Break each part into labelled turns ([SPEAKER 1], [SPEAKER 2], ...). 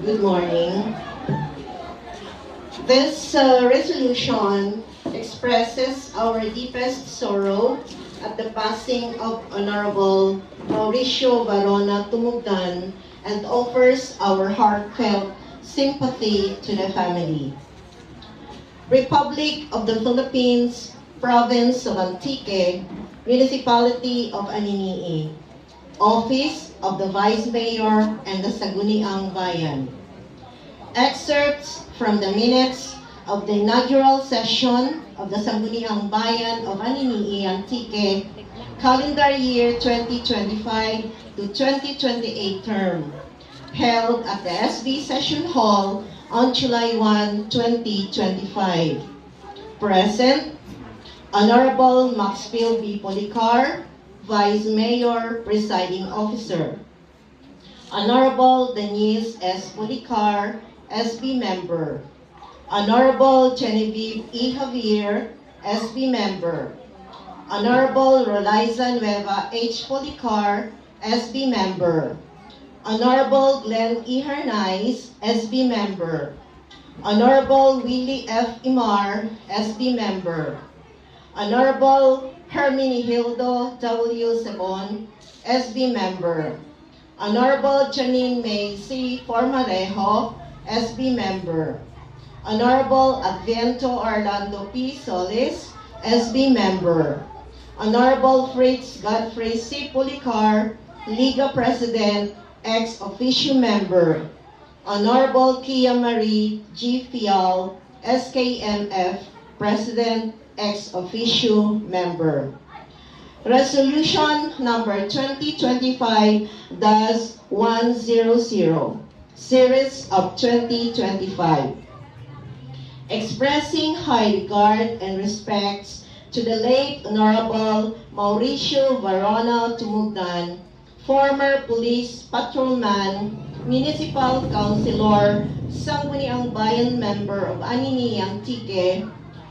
[SPEAKER 1] Good morning. This resolution expresses our deepest sorrow at the passing of Honorable Mauricio Varona Tumugdan and offers our heartfelt sympathy to the family. Republic of the Philippines, Province of Antique, Municipality of Aninii, Office of the Vice Mayor and the Sangguniang Bayan. Excerpts from the minutes of the inaugural session of the Sangguniang Bayan of Aninii, Antique, calendar year 2025 to 2028 term, held at the SB Session Hall on July 1, 2025. Present, Honorable Maxfield B. Policar, Vice Mayor, Presiding Officer. Honorable Denise S. Policar, SB Member. Honorable Genevieve E. Javier, SB Member. Honorable Rolaiza Nueva H. Policar, SB Member. Honorable Glenn E. Hernais, SB Member. Honorable Willie F. Imar, SB Member. Honorable Hermenegildo W. Sebon, SB Member. Honorable Janine May C. Formarejo, SB Member. Honorable Adviento Orlando P. Solis, SB Member. Honorable Fritz Godfrey C. Policar, Liga President, ex officio Member. Honorable Kia Marie G. Fial, SKMF, President, ex officio Member. Resolution number 2025-100, Series of 2025. Expressing high regard and respects to the late Honorable Mauricio Varona Tumugdan, former police patrolman, municipal councilor, Sangguniang Bayan member of Aninii, Antique,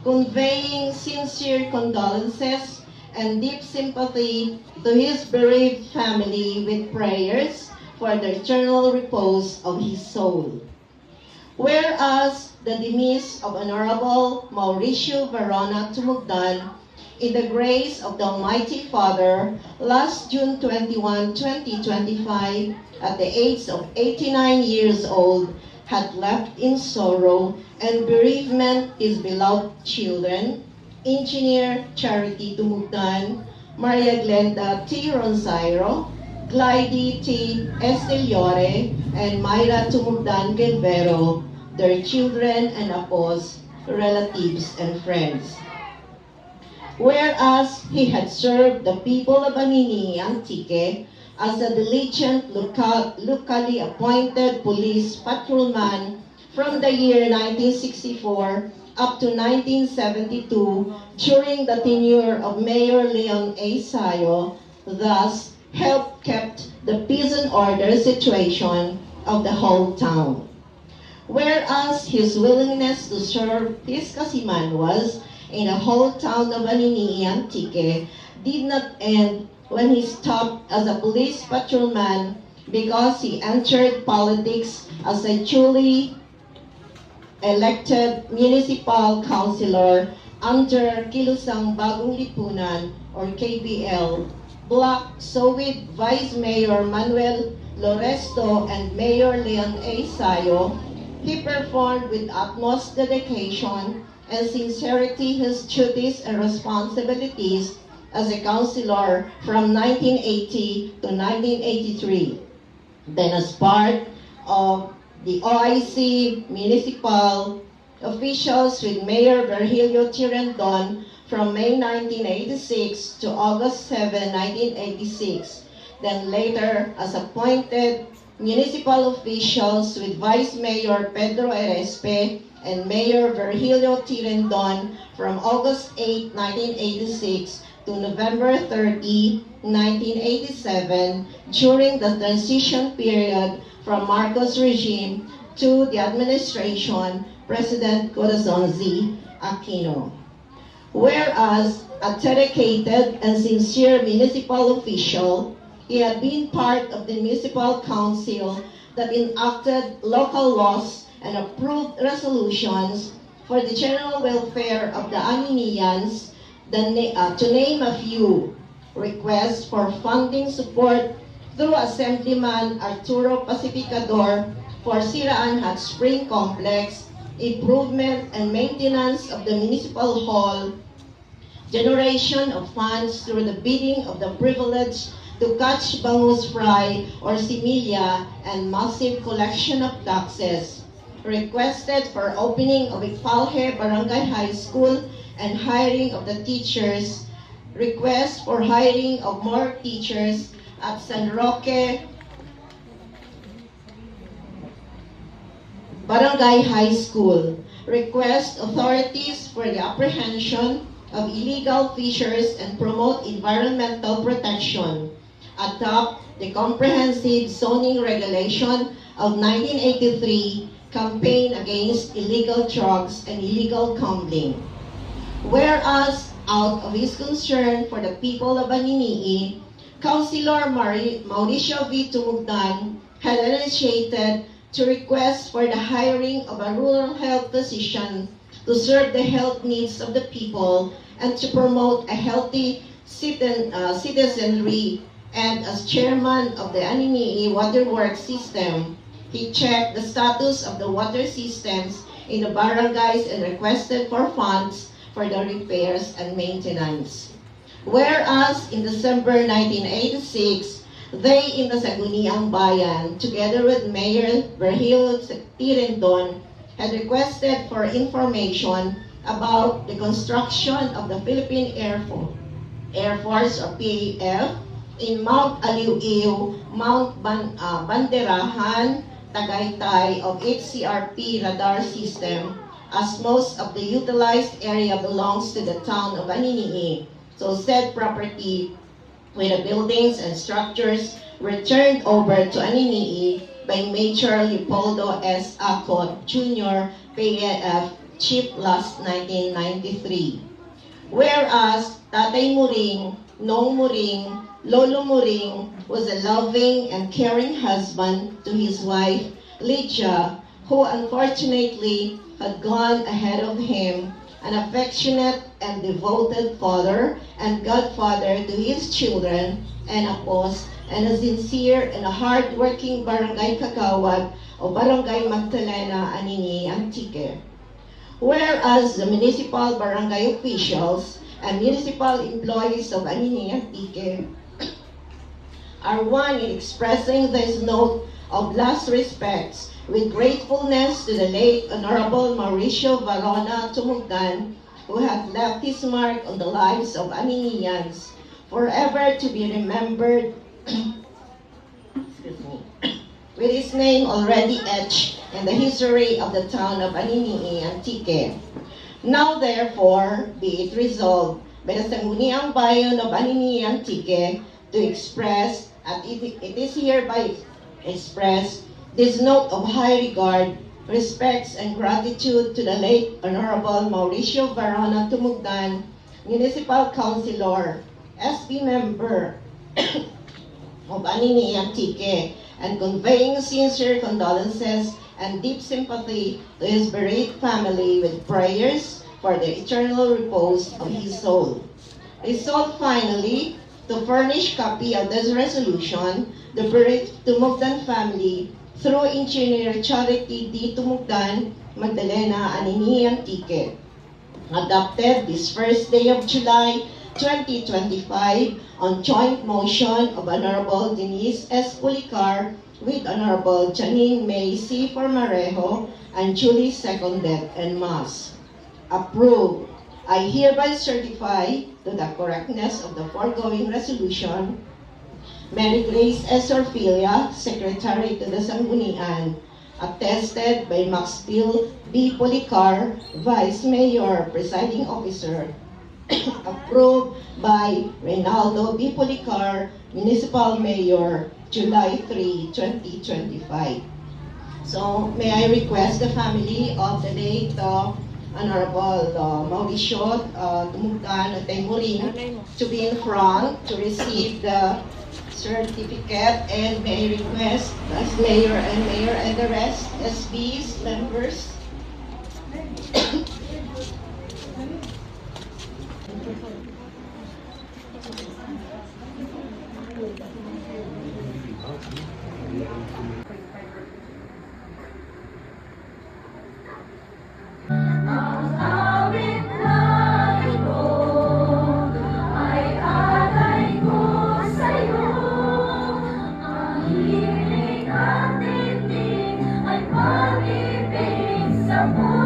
[SPEAKER 1] conveying sincere condolences and deep sympathy to his bereaved family with prayers for the eternal repose of his soul. Whereas the demise of Honorable Mauricio Varona Tumugdan, in the grace of the Almighty Father, last June 21, 2025, at the age of 89 years old, had left in sorrow and bereavement his beloved children, Engineer Charity Tumugdan, Maria Glenda T. Ronzairo, Clyde T. Esteliore, and Myra Tumugdan Gelvero, their children and apos, relatives, and friends. Whereas he had served the people of Aninii, Antique, as a diligent locally appointed police patrolman from the year 1964 up to 1972 during the tenure of Mayor Leon A. Sayo, thus helped kept the peace and order situation of the whole town. Whereas his willingness to serve his kasimanwas in the whole town of Aninii, Antique did not end when he stopped as a police patrolman because he entered politics as a duly elected municipal councilor under Kilusang Bagong Lipunan or KBL block, so with Vice Mayor Manuel Loresto and Mayor Leon A. Sayo, he performed with utmost dedication and sincerity his duties and responsibilities as a councilor from 1980 to 1983. Then as part of the OIC municipal officials with Mayor Virgilio Tirendon from May 1986 to August 7, 1986. Then later as appointed municipal officials with Vice Mayor Pedro Erespe and Mayor Virgilio Tirendon from August 8, 1986 to November 30, 1987, during the transition period from Marcos regime to the administration President Corazon Z. Aquino. Whereas a dedicated and sincere municipal official, he had been part of the municipal council that enacted local laws and approved resolutions for the general welfare of the Aninians, to name a few: request for funding support through Assemblyman Arturo Pacificador for Siraan Hot Spring Complex, improvement and maintenance of the municipal hall, generation of funds through the bidding of the privilege to catch bangus fry or similya, and massive collection of taxes. Requested for opening of Ipalhe Barangay High School and hiring of the teachers. Request for hiring of more teachers at San Roque Barangay High School. Request authorities for the apprehension of illegal fishers and promote environmental protection. Adopt the comprehensive zoning regulation of 1983, campaign against illegal drugs and illegal gambling. Whereas, out of his concern for the people of Aninii, Councilor Mauricio V. Tumugdan had initiated to request for the hiring of a rural health physician to serve the health needs of the people and to promote a healthy citizenry. And as chairman of the Aninii Waterworks System, he checked the status of the water systems in the barangays and requested for funds for the repairs and maintenance. Whereas in December 1986, they in the Sangguniang Bayan, together with Mayor Virgilio Tirendon, had requested for information about the construction of the Philippine Air Force or PAF in Mount Aliw, Mount Banderahan, Tagaytay of HCRP radar system, as most of the utilized area belongs to the town of Aninii. So said property with the buildings and structures were turned over to Aninii by Major Leopoldo S. Acot Jr., PAF Chief last 1993. Whereas Tatay Muring, Nong Muring, Lolo Muring was a loving and caring husband to his wife, Lydia, who unfortunately had gone ahead of him, an affectionate and devoted father and godfather to his children, and a sincere and a hard-working barangay kagawad o Barangay Magdalena, Aninii, Antique. Whereas the municipal barangay officials and municipal employees of Aninii, Antique are one in expressing this note of last respects with gratefulness to the late Honorable Mauricio Varona Tumugdan, who had left his mark on the lives of Aninians, forever to be remembered with his name already etched in the history of the town of Aninii, Antique. Now therefore, be it resolved by the Sangguniang Bayan of Aninii, Antique to express, and it is hereby expressed, this note of high regard, respects, and gratitude to the late Honorable Mauricio Varona Tumugdan, Municipal Councilor, SB Member of Aninii, Antique, and conveying sincere condolences and deep sympathy to his bereaved family with prayers for the eternal repose of his soul. Resolved finally to furnish copy of this resolution, the bereaved Tumugdan family, through Engineer Charity D. Tumugdan, Magdalena, Aninii, Antique. Adopted this first day of July 2025 on joint motion of Honorable Denise S. Pulicar with Honorable Janine May C. Formarejo and duly seconded en masse. Approved. I hereby certify to the correctness of the foregoing resolution. Mary Grace S. Orfilia, Secretary to the Sanggunian, attested by Maxfield B. Policar, Vice Mayor, Presiding Officer. Approved by Reynaldo B. Policar, Municipal Mayor, July 3, 2025. So, may I request the family of the late Honorable Mauricio Tumugdan at Muring to be in front to receive the certificate, and may I request as mayor and the rest, SBs, members.
[SPEAKER 2] Ang awit na ito ay alay ko sa'yo. Ang hiling at tinig ay pag-ibig sa buhay.